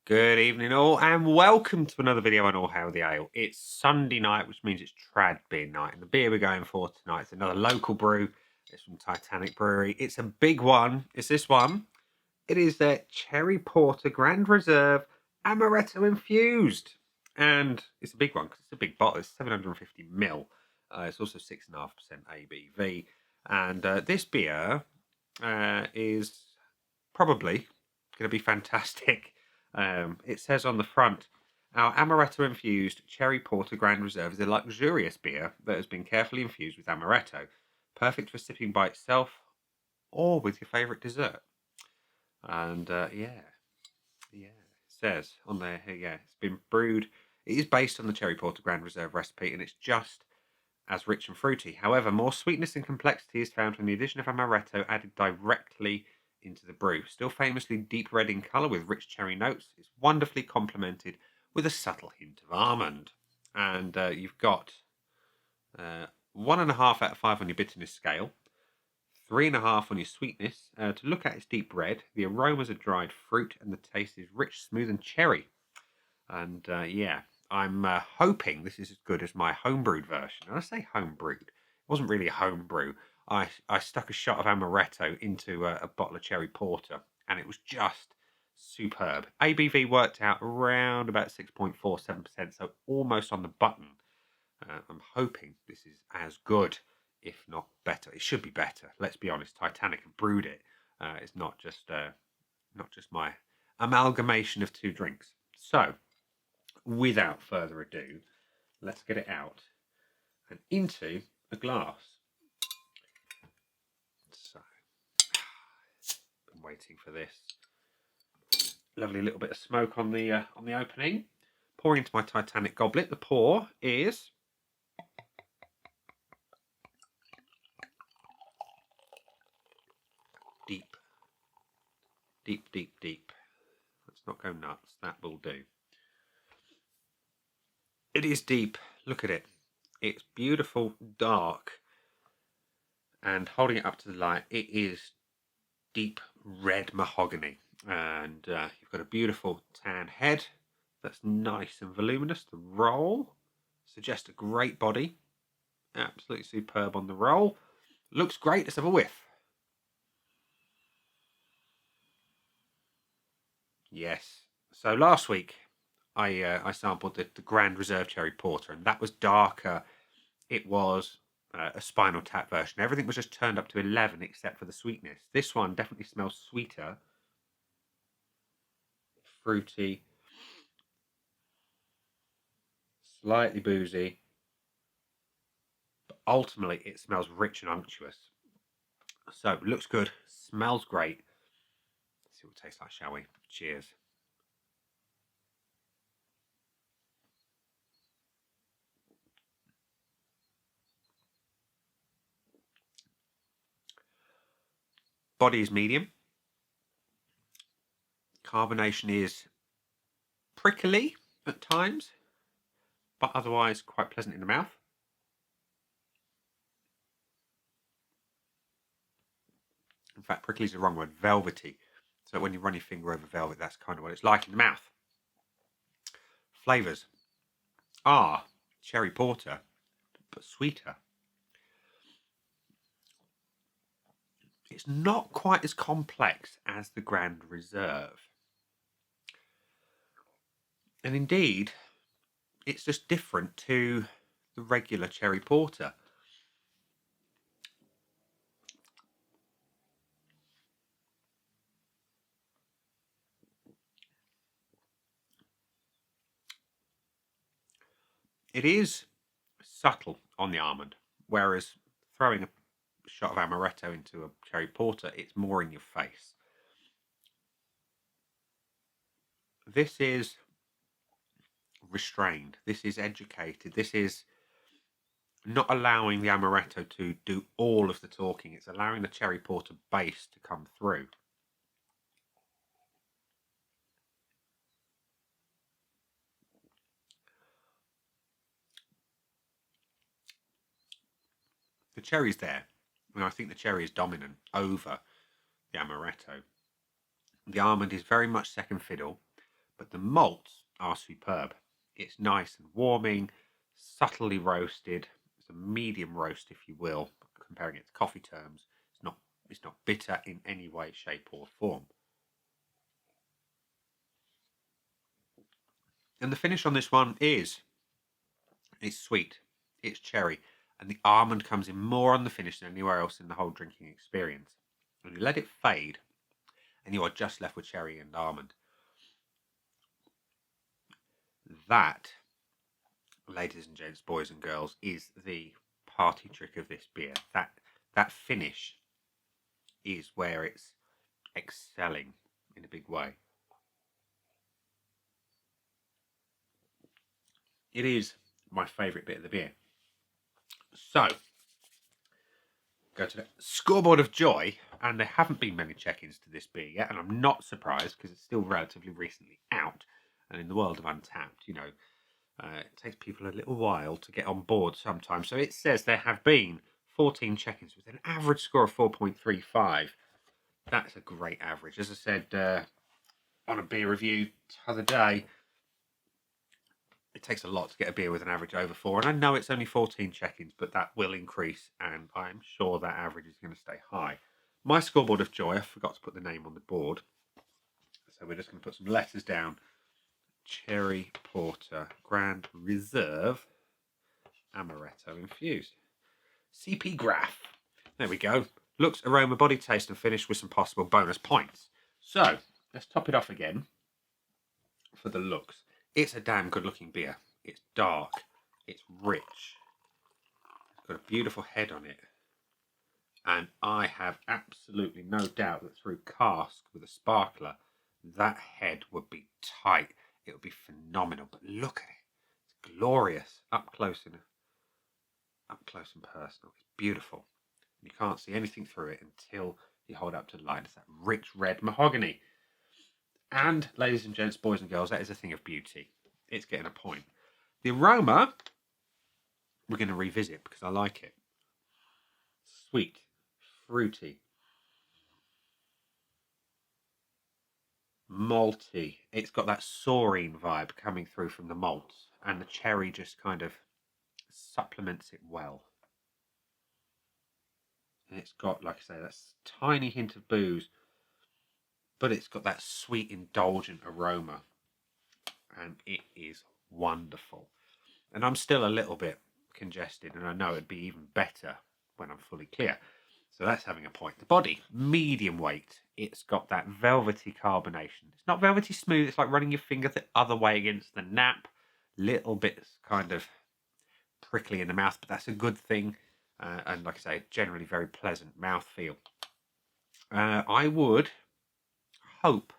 Good evening, all, and welcome to another video on All Hail the Ale. It's Sunday night, which means it's trad beer night, and the beer we're going for tonight is another local brew. It's from TITANIC Brewery. It's a big one. It's this one. It is their Cherry Porter Grand Reserve Amaretto Infused, and it's a big one because it's a big bottle. It's 750 ml. It's also 6.5% ABV, and this beer is probably going to be fantastic. It says on the front, our Amaretto Infused Cherry Porter Grand Reserve is a luxurious beer that has been carefully infused with Amaretto, perfect for sipping by itself or with your favourite dessert. And it says on there, it's been brewed. It is based on the Cherry Porter Grand Reserve recipe, and it's just as rich and fruity. However, more sweetness and complexity is found from the addition of Amaretto added directly into the brew. Still famously deep red in colour with rich cherry notes, it's wonderfully complemented with a subtle hint of almond. And you've got 1.5 out of 5 on your bitterness scale, 3.5 on your sweetness. To look at, it's deep red. The aromas are dried fruit, and the taste is rich, smooth, and cherry. And I'm hoping this is as good as my homebrewed version. And I say homebrewed, it wasn't really a homebrew. I stuck a shot of amaretto into a bottle of cherry porter, and it was just superb. ABV worked out around about 6.47%, so almost on the button. I'm hoping this is as good, if not better. It should be better. Let's be honest. Titanic have brewed it. It's not just my amalgamation of two drinks. So, without further ado, let's get it out and into a glass. So, been waiting for this. Lovely little bit of smoke on the opening. Pour into my Titanic goblet. The pour is deep, deep, deep, deep. Let's not go nuts. That will do. It is deep. Look at it. It's beautiful, dark, and holding it up to the light, it is deep red mahogany. And you've got a beautiful tan head that's nice and voluminous. The roll suggests a great body. Absolutely superb on the roll. Looks great. Let's have a whiff. Yes. So last week I sampled the Grand Reserve Cherry Porter, and that was darker. It was a Spinal Tap version. Everything was just turned up to 11 except for the sweetness. This one definitely smells sweeter, fruity, slightly boozy, but ultimately it smells rich and unctuous. So looks good, smells great. Let's see what it tastes like, shall we? Cheers. Body is medium. Carbonation is prickly at times, but otherwise quite pleasant in the mouth. In fact, prickly is the wrong word, velvety. So when you run your finger over velvet, that's kind of what it's like in the mouth. Flavours are cherry porter, but sweeter. It's not quite as complex as the Grand Reserve. And indeed, it's just different to the regular cherry porter. It is subtle on the almond, whereas throwing a shot of amaretto into a cherry porter, it's more in your face. This is restrained. This is educated. This is not allowing the amaretto to do all of the talking. It's allowing the cherry porter base to come through. The cherry's there. I think the cherry is dominant over the amaretto. The almond is very much second fiddle, but the malts are superb. It's nice and warming, subtly roasted. It's a medium roast, if you will, comparing it to coffee terms. It's not bitter in any way, shape, or form. And the finish on this one it's sweet, it's cherry, and the almond comes in more on the finish than anywhere else in the whole drinking experience. And you let it fade, and you are just left with cherry and almond. That, ladies and gents, boys and girls, is the party trick of this beer. That finish is where it's excelling in a big way. It is my favourite bit of the beer. So, go to the scoreboard of joy, and there haven't been many check-ins to this beer yet, and I'm not surprised because it's still relatively recently out. And in the world of Untapped, it takes people a little while to get on board sometimes. So it says there have been 14 check-ins with an average score of 4.35. That's a great average. As I said on a beer review the other day, it takes a lot to get a beer with an average over 4. And I know it's only 14 check-ins, but that will increase, and I'm sure that average is going to stay high. My scoreboard of joy, I forgot to put the name on the board, so we're just going to put some letters down. Cherry Porter Grand Reserve Amaretto Infused. CP Graph. There we go. Looks, aroma, body, taste, and finish with some possible bonus points. So, let's top it off again for the looks. It's a damn good looking beer. It's dark. It's rich. It's got a beautiful head on it. And I have absolutely no doubt that through cask with a sparkler, that head would be tight. It would be phenomenal. But look at it. It's glorious. Up close and personal. It's beautiful. You can't see anything through it until you hold it up to the light. It's that rich red mahogany. And, ladies and gents, boys and girls, that is a thing of beauty. It's getting a point. The aroma, we're going to revisit because I like it. Sweet, fruity, malty. It's got that saurine vibe coming through from the malts, and the cherry just kind of supplements it well. And it's got, like I say, that tiny hint of booze, but it's got that sweet, indulgent aroma, and it is wonderful. And I'm still a little bit congested, and I know it'd be even better when I'm fully clear. So that's having a point. The body, medium weight. It's got that velvety carbonation. It's not velvety smooth. It's like running your finger the other way against the nap. Little bits kind of prickly in the mouth, but that's a good thing. And like I say, generally very pleasant mouthfeel. I would hope,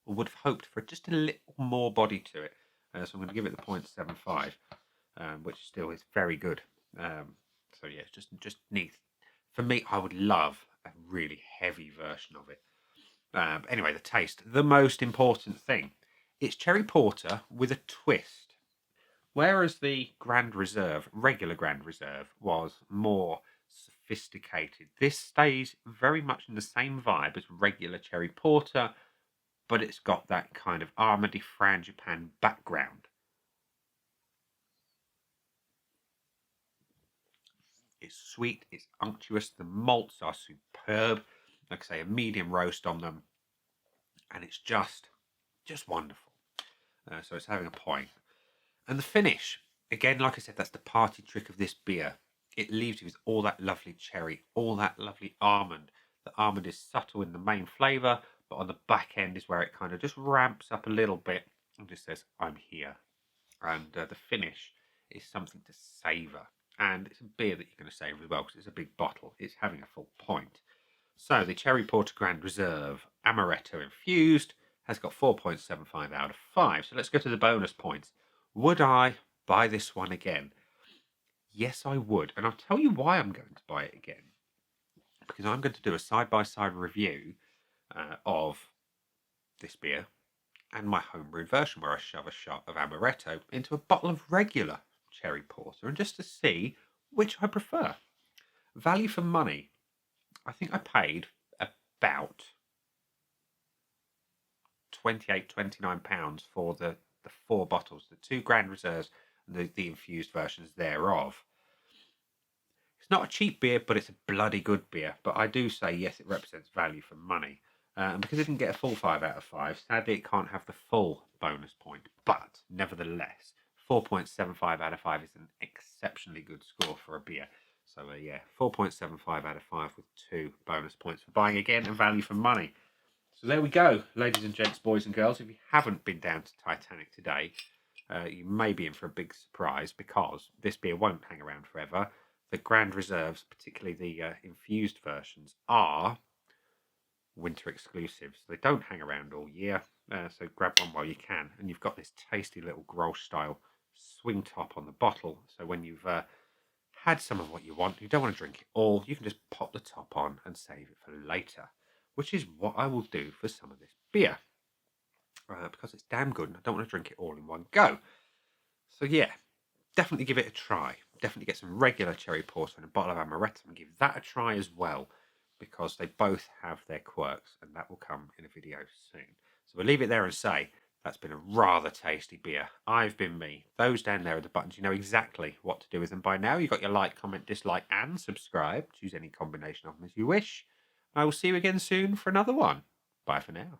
or would have hoped for just a little more body to it. So I'm going to give it the 0.75, which still is very good. So yeah, it's just neat. For me, I would love a really heavy version of it. Anyway, the taste, the most important thing. It's cherry porter with a twist. Whereas the Grand Reserve, regular Grand Reserve, was more sophisticated. This stays very much in the same vibe as regular cherry porter, but it's got that kind of almondy frangipane background. It's sweet, it's unctuous, the malts are superb. Like I say, a medium roast on them, and it's just wonderful. So it's having a point. And the finish, again, like I said, that's the party trick of this beer. It leaves you with all that lovely cherry, all that lovely almond. The almond is subtle in the main flavour, but on the back end is where it kind of just ramps up a little bit and just says, I'm here. And the finish is something to savour. And it's a beer that you're going to savour as well because it's a big bottle. It's having a full point. So the Cherry Porter Grand Reserve Amaretto Infused has got 4.75 out of 5. So let's go to the bonus points. Would I buy this one again? Yes, I would. And I'll tell you why I'm going to buy it again. Because I'm going to do a side-by-side review of this beer and my homebrewed version where I shove a shot of Amaretto into a bottle of regular cherry porter and just to see which I prefer. Value for money. I think I paid about £28, £29 for the 4 bottles, the 2 Grand Reserves and the infused versions thereof. It's not a cheap beer, but it's a bloody good beer. But I do say, yes, it represents value for money. And because it didn't get a full 5 out of 5, sadly it can't have the full bonus point. But nevertheless, 4.75 out of 5 is an exceptionally good score for a beer. So yeah, 4.75 out of 5 with 2 bonus points for buying again and value for money. So there we go, ladies and gents, boys and girls. If you haven't been down to Titanic today, you may be in for a big surprise because this beer won't hang around forever. The Grand Reserves, particularly the infused versions, are winter exclusives. They don't hang around all year, so grab one while you can. And you've got this tasty little Grolsch style swing top on the bottle. So when you've had some of what you want, you don't want to drink it all, you can just pop the top on and save it for later, which is what I will do for some of this beer. Because it's damn good and I don't want to drink it all in one go. So yeah, definitely give it a try. Definitely get some regular cherry porter and a bottle of Amaretto and give that a try as well, because they both have their quirks, and that will come in a video soon. So we'll leave it there and say that's been a rather tasty beer. I've been me. Those down there are the buttons. You know exactly what to do with them by now. You've got your like, comment, dislike, and subscribe. Choose any combination of them as you wish. I will see you again soon for another one. Bye for now.